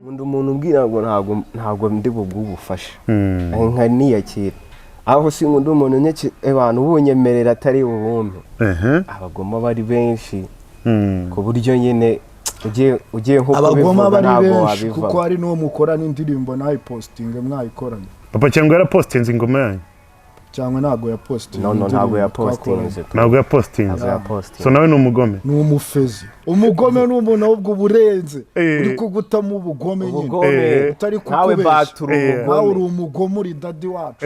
umuntu umbwira ngo ntago ndi bugufasha nka niyakira aho si umuntu nyaki abantu bunyemerera atari ubumwe abagoma bari benshi ku buryo nyene ugiye nko abagoma bari benshi kuko ari no mukora n'indirimbo nayi posting mwayikoranye papa cyangwa yara postinze ingoma yanyu cyangwa nago ya posting ntago ya postinze nago ya postinze so nawe n'umugome n'umufezi umugome n'umuntu ahubwo burenze uri kuguta mu bugome nyine utari kukubesha nawe uri umugome uri dadi wacu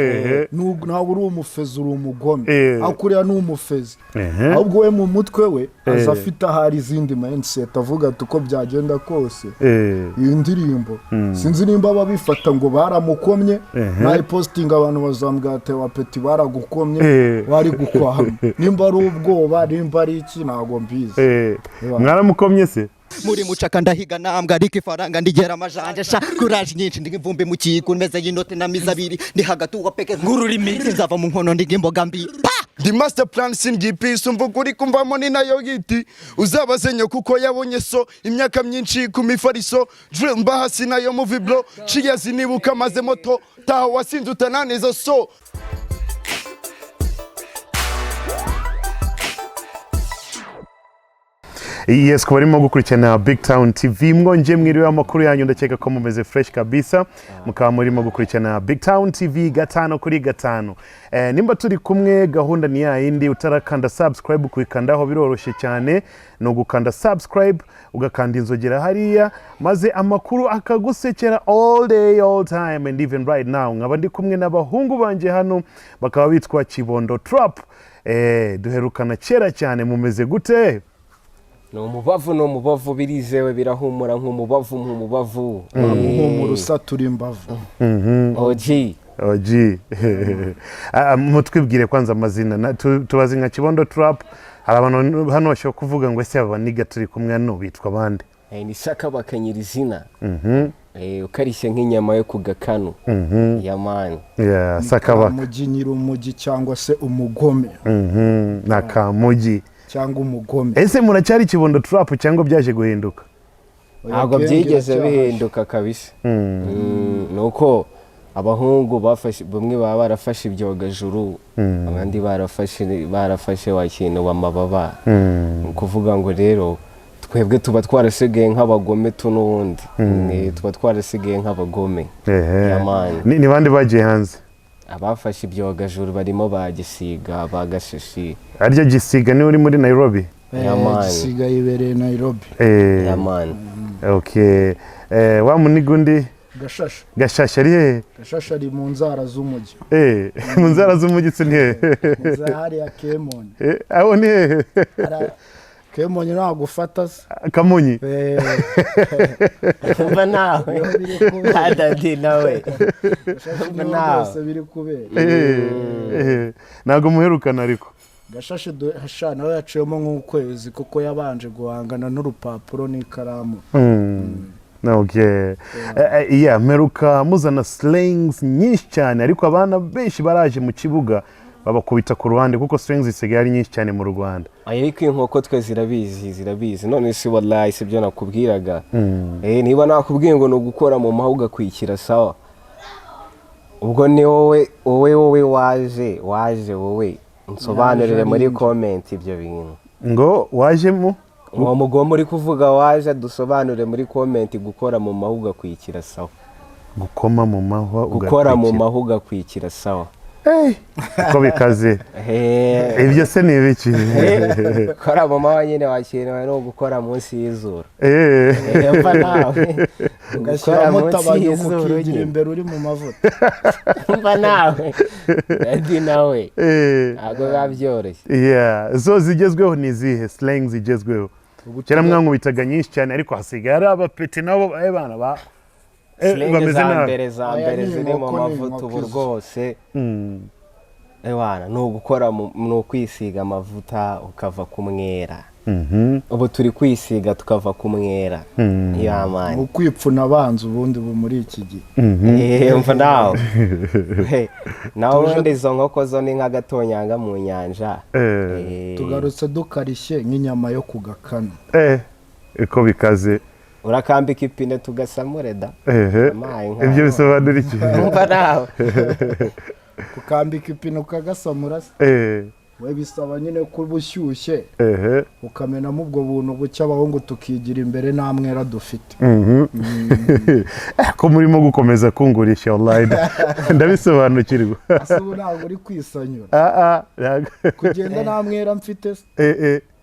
nawe uri umufezi uri umugome akuriya n'umufezi ahubwo we mu mutwe we aza afite ahari izindi mindset avuga uko byagenda kose iyi ndirimbo sinzi nimba babifata ngo baramukomye nayi posting abantu bazambwate wa peti baragukomye wari gukwahama nimba ari ubwoba nimba ari iki nago mbizi mwaramukomye se muri mucaka ndahiga nambwa ariko ifaranga ndigera amajanja sha courage nyinshi ndigimvumbe mu kiku meze y'inote na mizabiri ndi hagati wa peke ngururimi nzava mu nkono ndigimboga mbi The master plan singipi sumvuga uri kumvamo ni nayo giti uzabazenye kuko yabonye so imyaka myinshi ku mifariso drill mbahasi nayo movie bro cheers nibuka maze moto taha wasinze utananiza so Yes, kwa barimo gukurikirana BigTown TV mwonje mwiriwe amakuru yanyu ndakeka ko mumeze fresh kabisa mukaba murimo gukurikirana BigTown TV gatano kuri gatano. Nimba turi kumwe gahunda ni ya yindi utarakanda subscribe kuikandaho biroroshye cyane no gukanda subscribe ugakanda inzogera hariya maze amakuru akagusekera all day all time and even right now nkaba ndi kumwe n'abahungu banje hano bakaba bitwa Kibondo Trap. Duherukana kera cyane mumeze gute? no mubavu birizewe birahumura nk'umubavu umuhumuro satura imbavu OG mutwibwire kwanza amazina tubazi nka Kibondo Trap hari abantu hano bashobora kuvuga ngo ese aba niga turi kumwe no bitwa bande ni saka bakanyirizina ukarishye nk'inyama yo kugakano ya man saka baka muginyira umugi cyangwa se umugome nakamugi cyangwa umugome ese muracyari Kibondo Trap cyangwa byaje guhinduka ntabwo byigeze bihinduka kabisa nuko abahungu bafashe bamwe baba barafashe ibyogajuru abandi barafashe wakintu bamababa kuvuga ngo rero twebwe tuba twarasigaye nk'abagome n'ubundi tuba twarasigaye nk'abagome ni bandi bagiye hanze abafashe ibyogajuru barimo bagisiga bagashishi aryo gisiga ni uri muri Nairobi gisiga yibereye Nairobi man okay wa munigundi gashasha ari he gashasha ari mu nzara z'umugi mu nzara z'umugi se ni he zahari ya Kemonyi aho ni he Kemonyi nagufata Kamonyi umva nawe adadi nawe umva nawe biri kubera nago muherukana ariko gashashe hasha nawe yaciyemo nk'ukwezi kuko yabanje guhangana n'urupapuro n'ikaramu okay meruka muzana slangs nyinshi cyane ariko abana benshi baraje mu kibuga babakubita ku ruhande kuko slangs zisigaye ari nyinshi cyane mu Rwanda ariko inkoko twe zirabizi none si wallahi sibyo nakubwiraga niba nakubwiye ngo no gukora mu mahuga kwikira sawa ubwo ni wowe waje wowe nsobanurire muri comment ibyo bintu ngo waje mu uwo mugomba uri kuvuga waje dusobanure muri comment gukora mu mahuga kwikira sawa gukoma mu mahwa gukora mu mahuga kwikira sawa ko bikaze ibyo se ni ibiki gukora mu mahwa nyine wakinewe no gukora munsi y'izuru mva nawe gukora munsi y'izuru ukigira imbere uri mu mavuta mva nawe adi nawe ntabwo babyoroshye zo zigezweho ni zihe slang zigezweho kera mwankubitaga nyinshi cyane ariko hasigaye ari abapeti nabo bana bameze nabi za mbere ziri mu mavuta ubu rwose ewana no gukora no kwisiga amavuta ukava kumwera ubu turi kwisiga tukava kumwera yamani ukwipfuna abanza ubundi bu muri iki gihe mva nawe nawe undi izo nkoko zo ni nk'agatonyanga mu nyanja tugarutse dukarishye nk'inyama yo kugakana uko bikaze urakambika ipine tugasamure da ibyo bisobanura iki umva nawe kukambika ipine ukagasamura we bisaba nyine kuba ushyushye ukamenamo ubwo buntu bucya abahungu tukigira imbere nta mwera dufite ko murimo gukomeza kungurisha online ndabisobanukirwa ubu ntabwo uri kwisanyura kugenda nta mwera mfite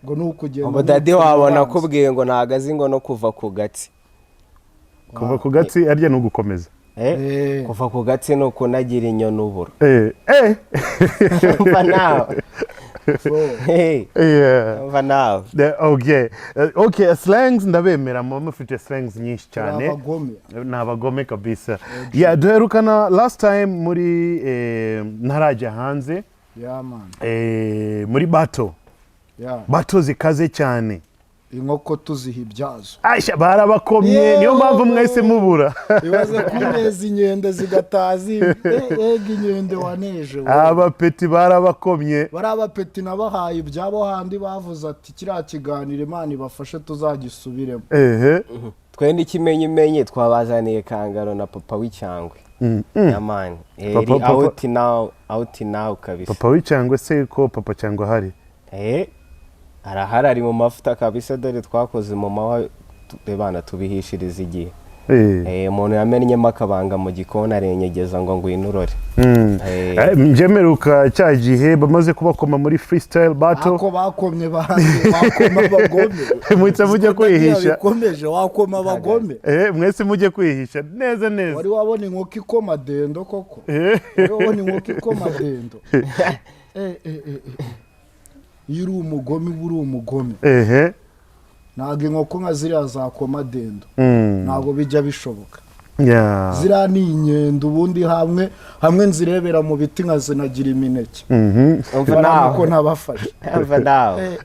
ngo ni ukugenda ubu dadi wabona akubwiye ngo ntabwo azi ngo no kuva ku gatsi arya ni ugukomeza kuva ku gatsi ni ukunagira inyoni ubura umva nawe umva nawe okay slangs ndabemera mama mufite slangs nyinshi cyane ni abagome kabisa duherukana last time muri ntarajya hanze muri bato zikaze cyane inkoko tuziha ibyazo barabakomye niyo mpamvu mwese mubura ibaze kumeza inkende zigatazi ega inkende waneje abapeti barabakomye bari abapeti nabahaye ibyabo handi bavuze ati kiriya kiganiro Imana ibafashe tuzagisubiremo twende ikimenyimenyi twabazaniye Kangaro na papa w'icyangwe yamani out now kabisa papa w'icyangwe se ko papa cyangwa hari arahari ari mu mafuta kabisa dore twakoze mu mawa bana tubihishiriza igihe umuntu yamenyemo akabanga mu gikona arenyegeza ngo ngwinurore njemeruka cya gihe bamaze kubakoma muri freestyle battle ako bakomye bakoma abagome mwitse mujye kwihisha bikomeje wakoma abagome mwese mujye kwihisha neza wari wabona inkoko ikoma dendo koko wari wabona inkoko ikoma dendo iyo uri umugome uba uri umugome ntabwo inkoko nka ziriya zakoma dendo ntabwo bijya bishoboka ziriya ni inkende ubundi hamwe nzirebera mu biti nkazinagira imineke umva ko ntabafashe umva nawe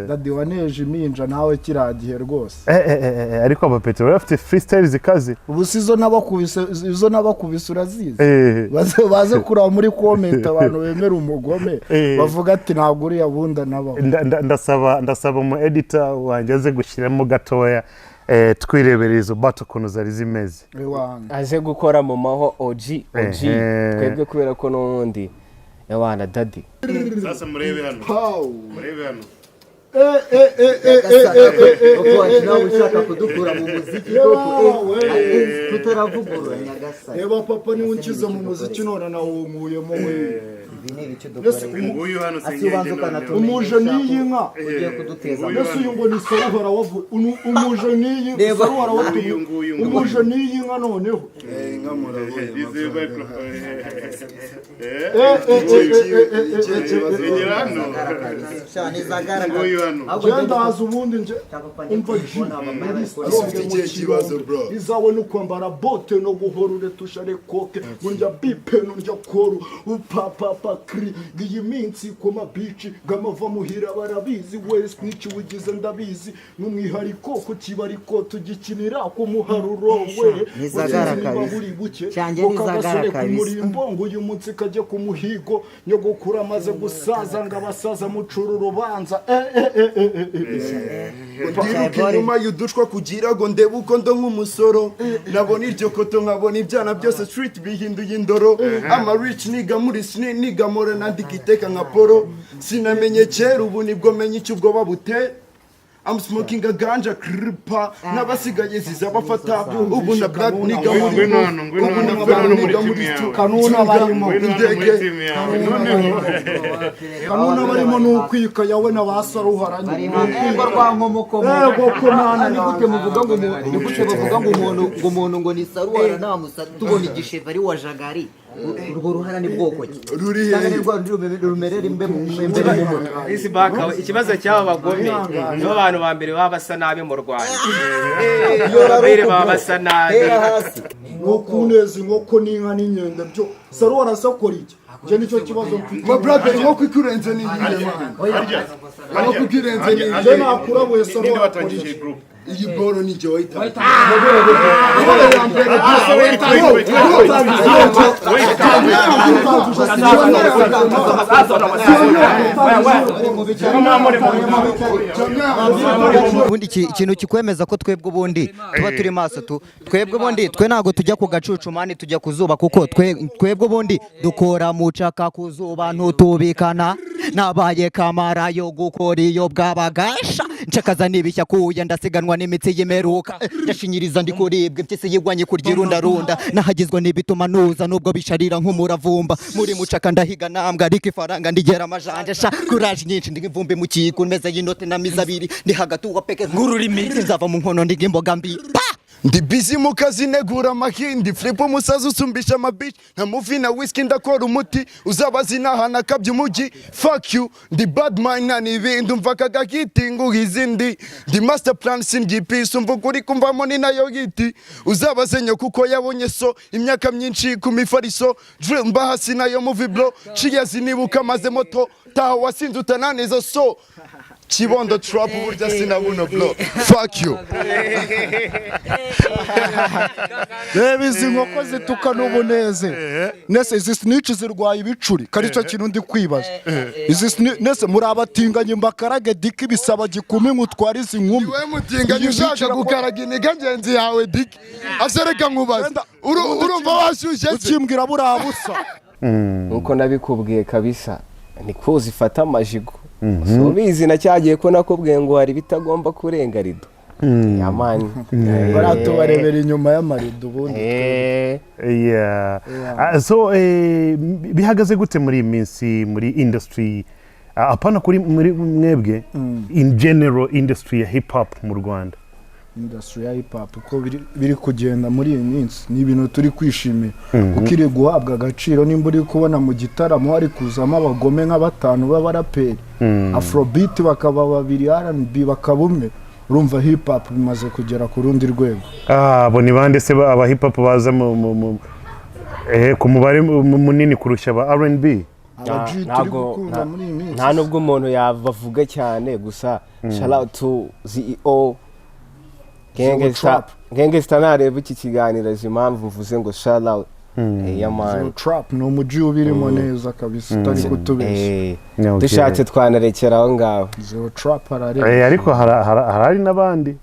dadi waneje iminja nawe kiriya gihe rwose ariko abapeti bari bafite freestyle zikaze ubu si izo n'abakubise urazizi baze kuraba muri komenti abantu bemera umugome bavuga ati ntabwo uriya bunda nabaho ndasaba umu editor wanjye aze gushyiramo gatoya twirebera izo bato ukuntu zari zimeze aje gukora mu maho OG twebwe kubera ko n'ubundi yawana dadi sasa murebe hano nawe ushaka kudukura mu muziki tutaravugurura nyagasani reba papa niwe unkiza mu muziki none nawumuyemo we umuje n'iyi nka ugiye kuduteza mbese uyu ngo ni saruhara wavuye umuje n'iyi saruhara wavuye umuje n'iyi nka noneho inka muravuye genda haza ubundi nje umva izawe no kwambara bote no guhora uretushare koke nurya bipe nurya koru upapapa kri giyi minsi koma bici gamava muhira barabizi wese niki wigize ndabizi n'umwihariko ku kibariko tugikinira ku muharuro we nizagara buri buke cyanje nizagara kabisa ngo uyu munsi kaje ku muhigo nyogokura amaze gusaza ngo abasaza mucuru rubanza nyuma y'udushwa kugira ngo ndebe uko ndo nk'umusoro nabona iryo koto nkabona ibyana byose street bihinduye indoro ama rich niga muri sini niga more nandikiteka nka poro sinamenye kera ubu nibwo menye icyo ubwo babute I'm smoking a ganja kripa nabasigaye zizabafata ubu na black niga muri kanuna barimo kanuna barimo nukwika yawe nabasaruharanye ngo rwankomoko nana ni gute muvuga ngo ni gute bavuga ngo umuntu ngo ni saruhara namusa tubona igisheva ari wa jagari urwo ruhara ni bwoko ki ruri rumerera imbere mu mutwe isi baka ikibazo cy'aba bagome nibo bantu ba mbere baba basa nabi mu Rwanda abere baba basa nabi ngo kuneza inkoko n'inka n'inyende byo saruhara sakora iki je nicyo kibazo mfite my brother inkoko ikurenze ni yine man inkoko ikurenze ni je nakurabuye saruhara batangije group iyi boro ni joy ubundi ikintu kikwemeza ko twebwe ubundi tuba turi maso twebwe ubundi twe ntago tujya ku gacucumani tujya kuzuba kuko twebwe ubundi dukora mucaka kuzuba ntutubikana nabaye kamara yo gukora iyo bwabagasha nshakaza nibishya kuya ndasiganwa n'imitsi yimeruka ndashinyiriza ndi kuribwa impyisi yigwanye kurya irundarunda nahagizwe n'ibituma nuza nubwo bisharira nk'umuravumba muri mucaka ndahiga nambwa ariko ifaranga ndigera amajanja sha kuraje nyinshi ndivumbe mu kiku meze y'inote na mizabiri ndi hagati wa peke ngururimi nzava mu nkono ndigimboga mbi ndi busy mu kazi negura amahindi flip umusazi usumbisha amabici nta movie na whisky ndakora umuti uzabazi nahana kabya umugi fuck you ndi bad mind na n'ibindi umva kagakitingu izindi ndi master plan singipisa umva kuri kumvamo ni nayo giti uzabaze nyo kuko yabonye so imyaka myinshi ku mifariso drill mbahasi nayo movie bro CYANGWE nibuka maze moto taho wasinze utananiza so Chibondo trap burya sinabuno bro fuck you reba izi nkoko zituka n'ubuneze nese izi snitch zirwaye ibicuri karico kintu ndi kwibaza izi nese muri abatinganye mbakarage diki bisaba gikumi nkutwara izi nkumi we mutinganye ushaka gukaraga iniga ngenzi yawe diki asereka nkubaza urumva washyushye ukimbwira burabusa uko nabikubwiye kabisa ni ko zifata amajigo so bizi nacyagiye ko nakubwiye ngo hari bitagomba kurenga rido yamani baratubarebera inyuma y'amarido ubundi so bihagaze gute muri iyi minsi muri industry apana kuri muri mwebwe in general industry ya hip hop mu Rwanda industry ya hip hop uko biri kugenda muri iyi minsi ni ibintu turi kwishimira ukiri guhabwa agaciro nimba uri kubona mu gitaramo hari kuzamo abagome nka batanu b'abaraperi afrobeat bakaba babiri R&B bakaba umwe urumva hip hop bimaze kugera ku rundi rwego abo ni bande se aba hip hop baza ku mubare munini kurusha aba R&B nta nubwo umuntu yabavuga cyane gusa shout out to CEO Gangsta nareba iki kiganiro impamvu mvuze ngo shout out Zero trap no muji ubirimo neza kabisa utari kutubeshya dushatse twanarekera aho ngaho Zero trap arare ariko harari nabandi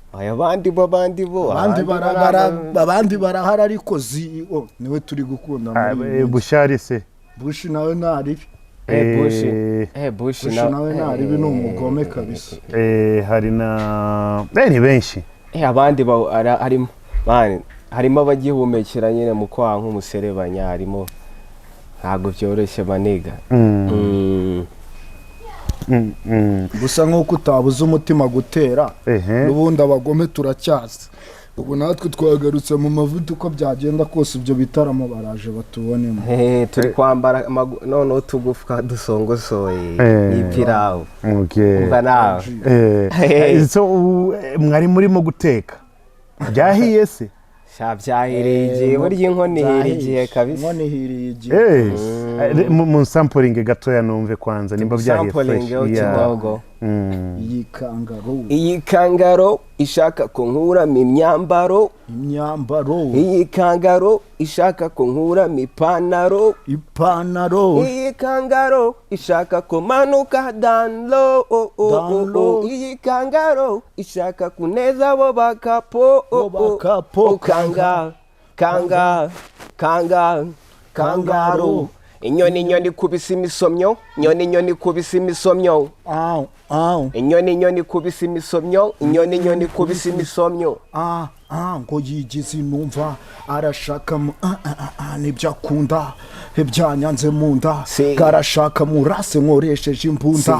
abandi barahara ariko CEO niwe turi gukunda muri Bushari se Bush nawe nari Bush nawe nari ni umugome kabisa hari na ni benshi abandi harimo abagihumekera nyine mu kwaha nk'umuserebanya harimo ntabwo byoroshye maniga gusa nk'uko utabuze umutima gutera n'ubundi abagome turacyaza ubu natwe twagarutse mu mavuta uko byagenda kose ibyo bitaramo baraje batubonemo turi kwambara noneho tugufwa dusongosoye n'ipirawu mba nawe mwari murimo guteka byahiye se byahiriye igihe burya inkono ihiriye igihe kabisa inkono ihiriye igihe mu sampling gatoya numve kwanza nimba byahiye fresh iyi kangaro ishaka ko nkuramo imyambaro iyi kangaro ishaka ko nkuramo ipantaro iyi kangaro ishaka ko manuka down low iyi kangaro ishaka kuneza abo bakapo kangaro inyoni kubisa imisomyo inyoni kubisa imisomyo inyoni kubisa imisomyo inyoni kubisa imisomyo ngo yigize numva arashaka nibyo akunda ibyanyanze mu nda garashaka murase nkoresheje imbunda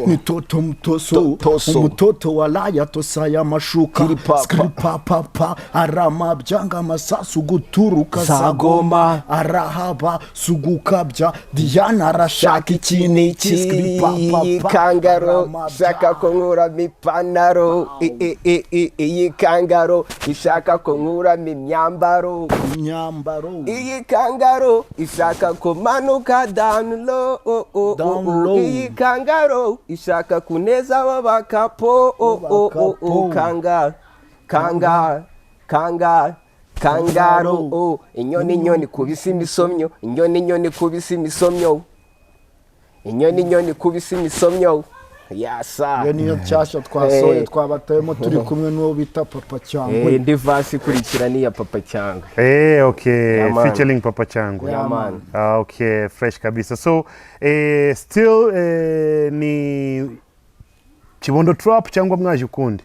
ni toto mutoso umutoto walaya tosaya amashuka skripapapa arama byanga amasasu guturuka sagoma arahaba sugukabya Diana arashaka ikiniki iyi kangaro shaka ko nkuramo ipantaro iyi kangaro ishaka ko nkuramo imyambaro iyi kangaro ishaka ko manuka down low iyi kangaro ishaka kuneza abo bakapo Kangaroo, inyoni kubisa imisomyo, inyoni kubisa imisomyo, inyoni kubisa imisomyo. Yasa. Iyo niyo nshyashya twasohoye twabatayemo turi kumwe n'uwo bita Papa Cyangwe. Indi vasi ikurikira ni iya Papa Cyangwe. Okay, featuring Papa Cyangwe. Yeah, man. Okay, fresh kabisa. So, still ni Kibondo Trap cyangwa mwaje ukundi?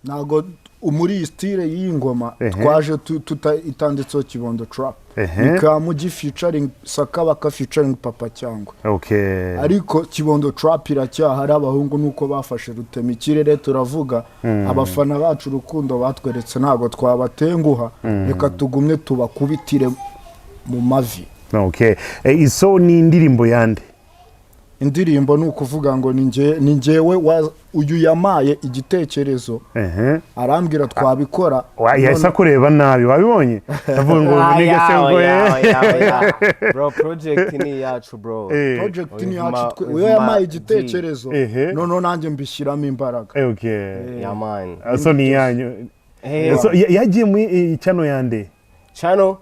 Ntago muri iyi style y'ingoma twaje itanditseho Kibondo Trap. Ikamugi featuring Sakabaka featuring Papa Cyangwe. Okay. Ariko Kibondo Trap iracyahari abahungu nuko bafashe rutema ikirere turavuga abafana bacu urukundo batweretse ntago twabatenguha reka tugumye tubakubitire mu mavi. Okay. Iso ni indirimbo yande? Indirimbo ni ukuvuga ngo ni njyewe uyu yamaye igitekerezo arambwira twabikora yahise kureba nabi wabibonye avuga ngo nigase ngo bro project ni yacu bro project ni yacu uyu yamaye igitekerezo none nanjye mbishyiramo imbaraga. Okay, yeah man. So ni yanyu yagiye mu channel yande? Channel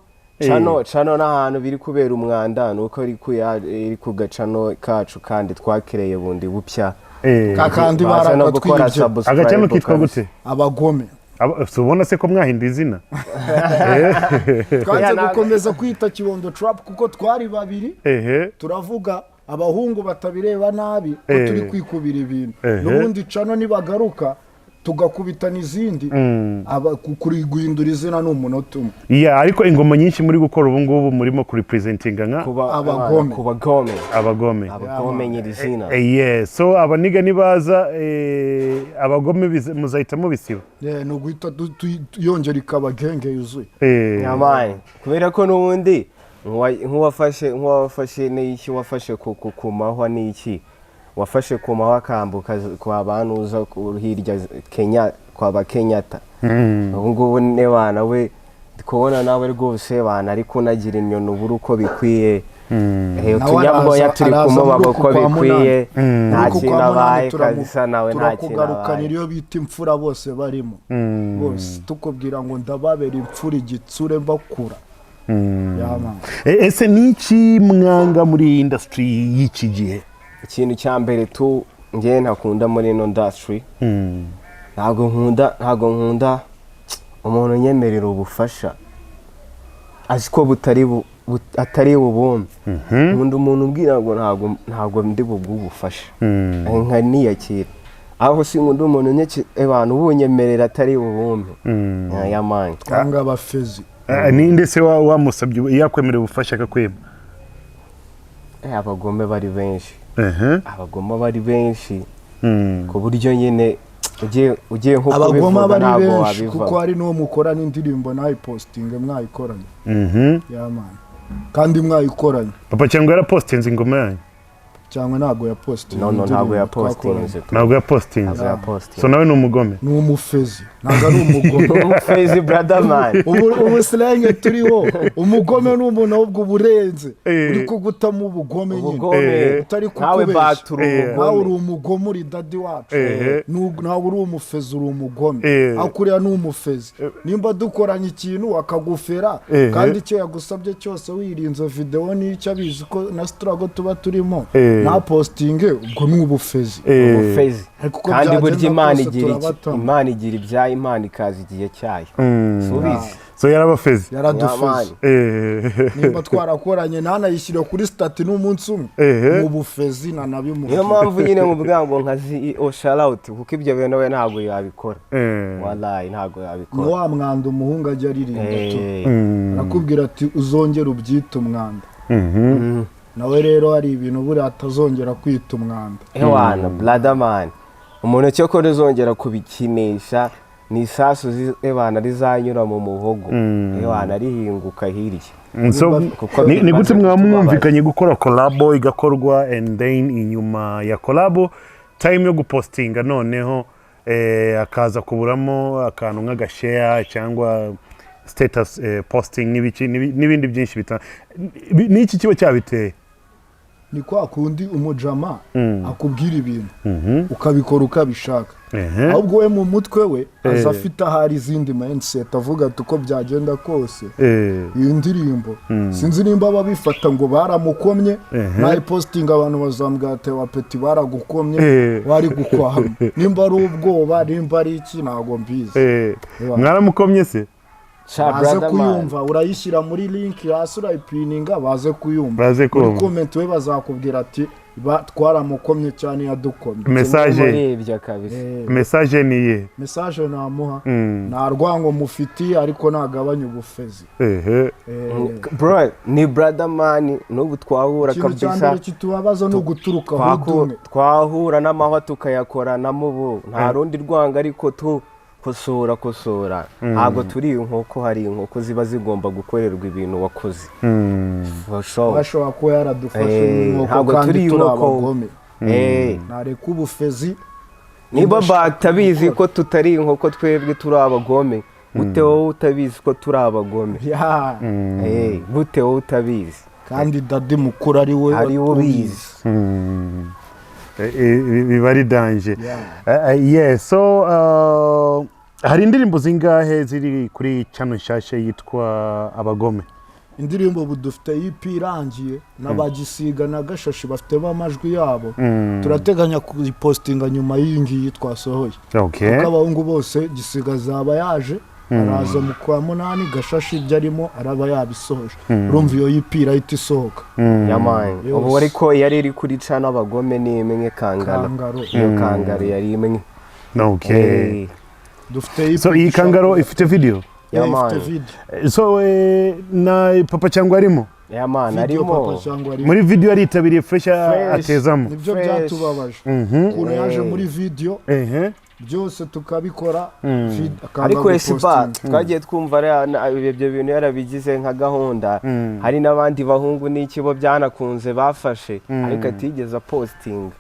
n'ahantu biri kubera umwanda nuko iri ku gacano kacu kandi twakereye bundi bupya kakandi barakatwibye. Agacano kitwa gute? Abagome. Ubona se ko mwahinda izina? Twaje gukomeza kwita Kibondo Trap kuko twari babiri turavuga abahungu batabireba nabi ko turi kwikubira ibintu n'ubundi cano nibagaruka tugakubita n'izindi kuri guhindura izina n'umunota umwe. Yeah, ariko ingoma nyinshi muri gukora ubu ngubu murimo kuri presentinga nka abagome nyirizina. Yeah, so abaniga nibaza abagome muzahita mubisiba. Yeah, no guhita yongera ikaba genge yuzuye. Yamaye kubera ko n'ubundi nk'uwafashe n'iki wafashe ku mahwa n'iki wafashe ku mahwa kambuka kwa banuza hirya Kenya kwa bakenyata ngo ne bana we kubona nawe rwose bana ariko unagira inyono buri uko bikwiye utunyambo yaturi kumubako ko bikwiye nta kintu abaye kabisa nawe nta kintu abaye niyo bita imfura bose barimo bose tukubwira ngo ndababera imfura igitsure bakura. Ese niki mwanga muri industry y'iki gihe? Ikintu cya mbere tu ngiye ntakunda muri ino industry ntago nkunda umuntu nyemerera ubufasha aziko atari bubumbe umuntu ubwira ngo ntago ndi bubufasha nka niyakira aho si umuntu nyeke abantu bunyemerera atari bubumbe yamanye twanga abafezi. Ninde se wamusabye yakwemerera ubufasha akakwema? Abagome bari benshi ku buryo nyine ugiye nko kubivuga ntabwo wabiva kuko hari n'uwo mukora n'indirimbo nayo posting mwayikoranye yamana kandi mwayikoranye. Papa Cyangwe yarapostinze ingoma yanyu? Cyangwa ntabwo yapostinze? No ntabwo yapostinze. Ntabwo yapostinze. So nawe ni umugome? Ni umufezi. Ntabwo ari umugome. Umufezi brother man. Ubu slang turiho umugome n'umuntu ahubwo burenze uri kugutamo ubugome nyine utari kukubesha nawe uri umugome uri dadi wacu nawe uri umufezi uri umugome akuriya ni umufezi nimba dukoranye ikintu akagufera kandi icyo yagusabye cyose wirinze video n'icyo abizi ko na struggle tuba turimo na posting ubwo ni ubufezi kandi burya Imana igira ibyayo Imana ikaza igihe cyayo subizi. So yarabafezi yaradufezi nimba twarakoranye nanayishyira kuri stati n'umunsi umwe mu bufezi na nabimufezi. Niyo mpamvu nyine mu bwango nkazi shout out kuko ibyo bintu we ntabwo yabikora wallahi ntabwo yabikora. Wa mwanda umuhungu ajya aririmba arakubwira ati uzongera ubyita umwanda nawe rero hari ibintu buri atazongera kwita umwanda. Ewana brother man umuntu cyo ko uzongera kubikinisha ni isasu ebana rizanyura mu muhogo ebana rihinguka hirya. Ni gute mwamwumvikanye gukora collabo igakorwa and then inyuma ya collabo time yo gupostinga noneho akaza kuburamo akantu nk'agashare cyangwa status posting n'ibindi byinshi niki kiba cyabiteye? ni kwa kundi umujama akubwira ibintu ukabikora ukabishaka ahubwo we mu mutwe we aza afite ahari izindi mindset avuga ati uko byagenda kose iyi ndirimbo sinzi nimba babifata ngo baramukomye nayi posting abantu bazambwate wa peti baragukomye wari gukwahama nimba ari ubwoba nimba ari iki ntago mbizi mwaramukomye se baze kuyumva urayishyira muri link hasi urayipininga baze kuyumva muri comment we bazakubwira ati twaramukomye cyane yadukomye message niye message namuha nta rwango mufitiye ariko nagabanya ubufezi bro ni brother man n'ubu twahura kabisa cyane kitubabaza no guturuka hudumwe twahura n'amahwa tukayakorana mu nta rundi rwanga ariko kosora ntabwo turi inkoko hari inkoko ziba zigomba gukorerwa ibintu wakoze bashobora kuba yaradufashe inkoko kandi turi abagome ntareka ubufezi niba batabizi ko tutari inkoko twebwe turi abagome gute wowe utabizi ko turi abagome gute wowe utabizi kandi dadi mukuru ari we ubizi biba ari danje so hari indirimbo zingahe ziri kuri channel nshyashya yitwa Abagome indirimbo budufite EP irangiye n'abagisiga na gashashi bafite amajwi yabo turateganya kuyipostinga nyuma y'ingiyi twasohoye kuko abahungu bose gisiga zaba yaje araza mu kwa munani gashashi byarimo araba yabisohoje urumva iyo EP irahita isohoka yamaye ubu ariko yari iri kuri channel Abagome ni imwe kangaro iyo kangaro yari imwe dufite so iyi kangaro ifite video so na papa cyangwa arimo arimo muri video aritabiriye fresh atezamo nibyo byatubabaje ukuntu yaje muri video byose tukabikora ariko esiba twagiye twumva ibyo bintu yarabigize nka gahunda hari n'abandi bahungu n'ikibo byanakunze bafashe ariko atigeze posting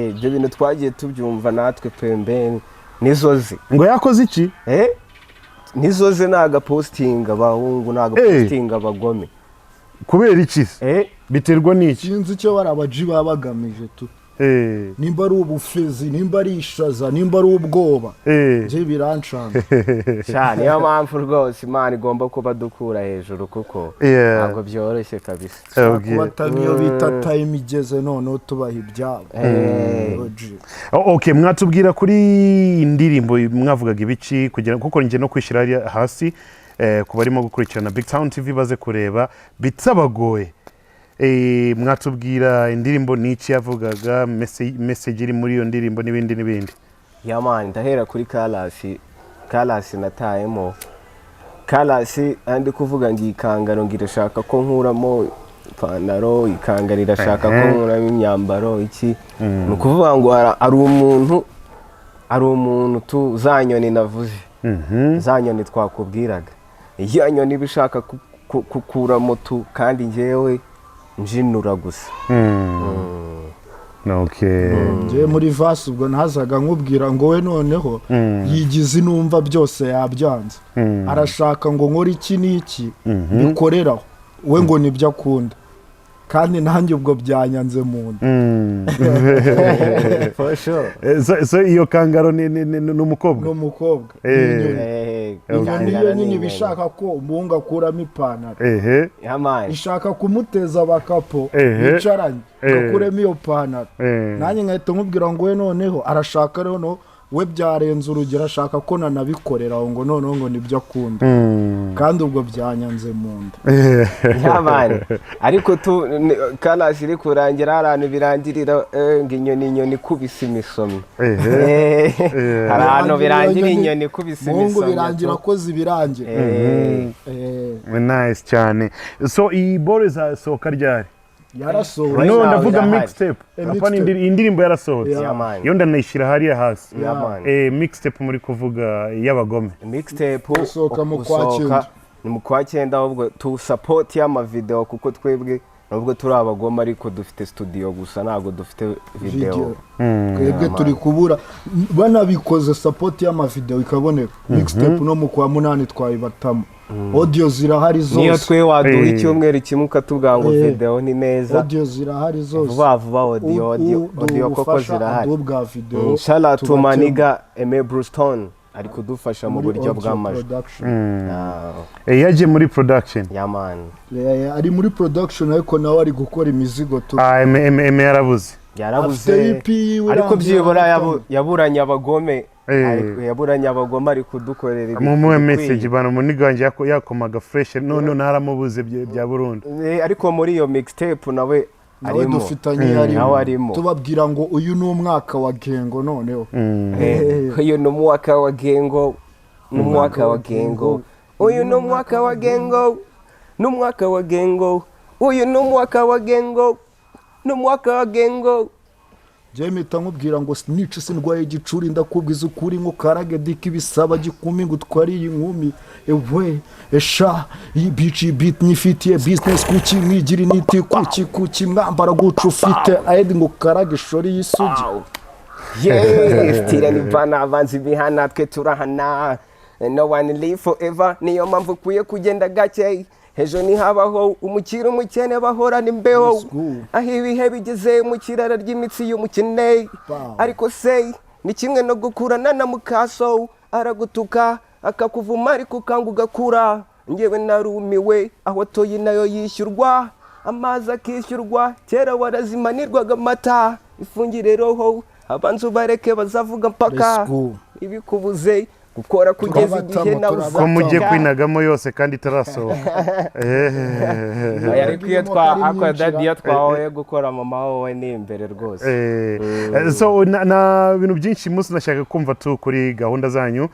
ibyo bintu twagiye tubyumva natwe pembeni nizoze ngo yakoze iki nizoze naga posting abahungu naga posting Abagome kubera iki biterwa n'iki sinzi cyo barabaji babagamije tu nimba ari ubufezi nimba ari ishaza nimba ari ubwoba je birancanga cyane niyo mpamvu rwose Imana igomba kuba dukura hejuru kuko ntabwo byoroshye kabisa kuba tamiyo bita time igeze none tubaha ibyabo mwatubwira kuri indirimbo mwavugaga ibiki kugira kuko nje no kwishira hasi ku barimo gukurikirana BigTown TV baze kureba bitabagoye mwatubwira indirimbo n'iki yavugaga message iri muri iyo ndirimbo n'ibindi yamani ndahera kuri Kalasi natayemo Kalasi andi kuvuga ngo ikangaro ngirashaka ko nkuramo ipantaro ikangaro irashaka ko nkuramo imyambaro iki nukuvuga ngo ari umuntu tu zanyoni navuze zanyoni twakubwiraga iyo nyoni bishaka kukura moto kandi ngewe njinura gusa nje muri vasi ubwo nazaga nkubwira ngo we noneho yigize inumva byose yabyanze arashaka ngo nkore iki n'iki bikoreraho we ngo nibyo akunda kandi nanjye ubwo byanyanze mu nda so iyo kangaro ni umukobwa niyo nyine bishaka ko umuhungu akuramo ipantaro ishaka kumuteza bakapo yicaranye agakuremo iyo pantaro nanjye nkahita nkubwira ngo we noneho arashaka rero we byarenze urugero ashaka ko nanabikorera ngo noneho ngo nibyo akunda kandi ubwo byanyanze mu nda ariko Kalasi iri kurangira ahantu birangirira ngo inyoni kubisa imisomyo hari ahantu birangira inyoni kubisa imisomyo birangira ko zibirangira nice cyane so iyi bore zasohoka ryari yarasohoye no ndavuga mixtape apana indirimbo yarasohotse yo ndanayishira hariya hasi mixtape muri kuvuga y'Abagome mixtape usohoka mu kwa ni mu kwa 9 ahubwo tu support y'ama video kuko twebwe nubwo turi Abagome ariko dufite studio gusa ntabwo dufite video twebwe turi kubura banabikoze support y'ama video ikaboneka mixtape no mu kwa 8 twayibatamo audio zirahari zose niyo twe waduha icyumweru kimwe ukatubwira ngo video ni neza audio zirahari zose vuba audio koko zirahari bwa video Nshala tumaniga Aime Brewston ari kudufasha mu buryo bw'amajwi yaje muri production man ari muri production ariko nawe ari gukora imizigo tu Aime yarabuze ariko byibura yaburanye abagome yaburanye abagome ari kudukorera mu message bana muniga wanje yakomaga fresh none naramubuze bya Burundi ariko muri iyo mixtape nawe arimo tubabwira ngo uyu ni umwaka wa gengo noneho uyu ni umwaka wa gengo uyu ni umwaka wa gengo uyu ni umwaka wa gengo Jemita nkubwira ngo snitch sindwaye gicuri ndakubwiza ukuri nko karage diki bisaba gikumi gutwari inkumi ewe esha ibici bit nifitiye business kuki mwigira niti kuki mwambara gucu ufite ayedi ngo karage shori yisugi stira ni bana abanzi bihana twe turahana no one live forever niyo mpamvu kuye kugenda gake hejo ni habaho umukira umukene bahorana imbeho aho ibihe bigeze mu kirara ry'imitsi y'umukene ariko se ni kimwe no gukurana na mukaso aragutuka akakuvuma ariko ukanga ugakura ngewe narumiwe aho toyi nayo yishyurwa amazi akishyurwa kera warazimanirwaga amata ifungire roho abanzu bareke bazavuga mpaka ibikubuze gukora kugeza igihe nawe ko mujye kwinagamo yose kandi tarasohoka ariko iyo akwadadiyo twahoye gukora mama wowe ni imbere rwose so na bintu byinshi munsi nashaka kumva tu kuri gahunda zanyu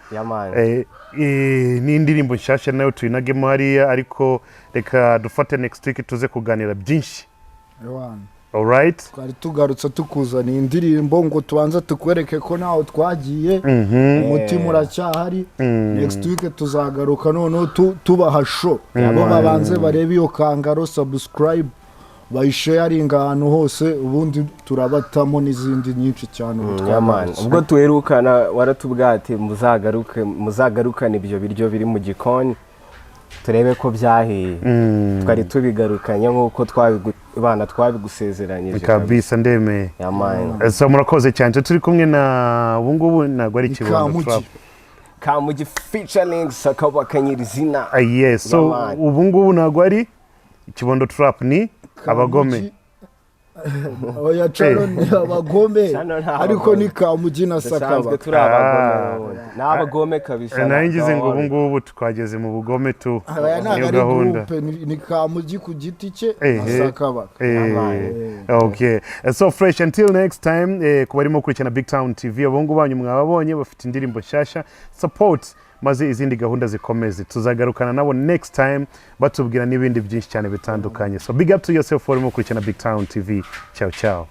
n'indirimbo nshyashya nayo tuyinagemo hariya ariko reka dufate next week tuze kuganira byinshi alright twari tugarutse tukuzaniye indirimbo ngo tubanza tukwereke ko naho twagiye umutima uracyahari next week tuzagaruka noneho tubaha show abo babanze barebe iyo kangaro subscribe bayisharinga ahantu hose ubundi turabatamo n'izindi nyinshi cyane ubwo tuherukana waratubwate muzagarukana ibyo biryo biri mu gikoni turebe ko byahiye twari tubigarukanye nk'uko twabigusezeranyije kabisa ndemeye so murakoze cyane turi kumwe na ubungubu ntabwo ari Kibondo Trap Kamugi featuring Sakaba Kanyirizina yes so ubungubu ntabwo ari Kibondo Trap ni Abagome oya cano ni Abagome ariko ni Kamugi na Sakaba n'abagome kabisa naringize ngo ubungubu twageze mu bugome tu niyo gahunda ni Kamugi ku giti cye na Sakaba okay so fresh until next time kubarimo kurikirana BigTown TV abongo banyu mwababonye bafite indirimbo nshyashya support maze izindi gahunda zikomeze tuzagarukana nabo next time batubwira n'ibindi byinshi cyane bitandukanye so big up to yourself for kurikirana BigTown TV ciao ciao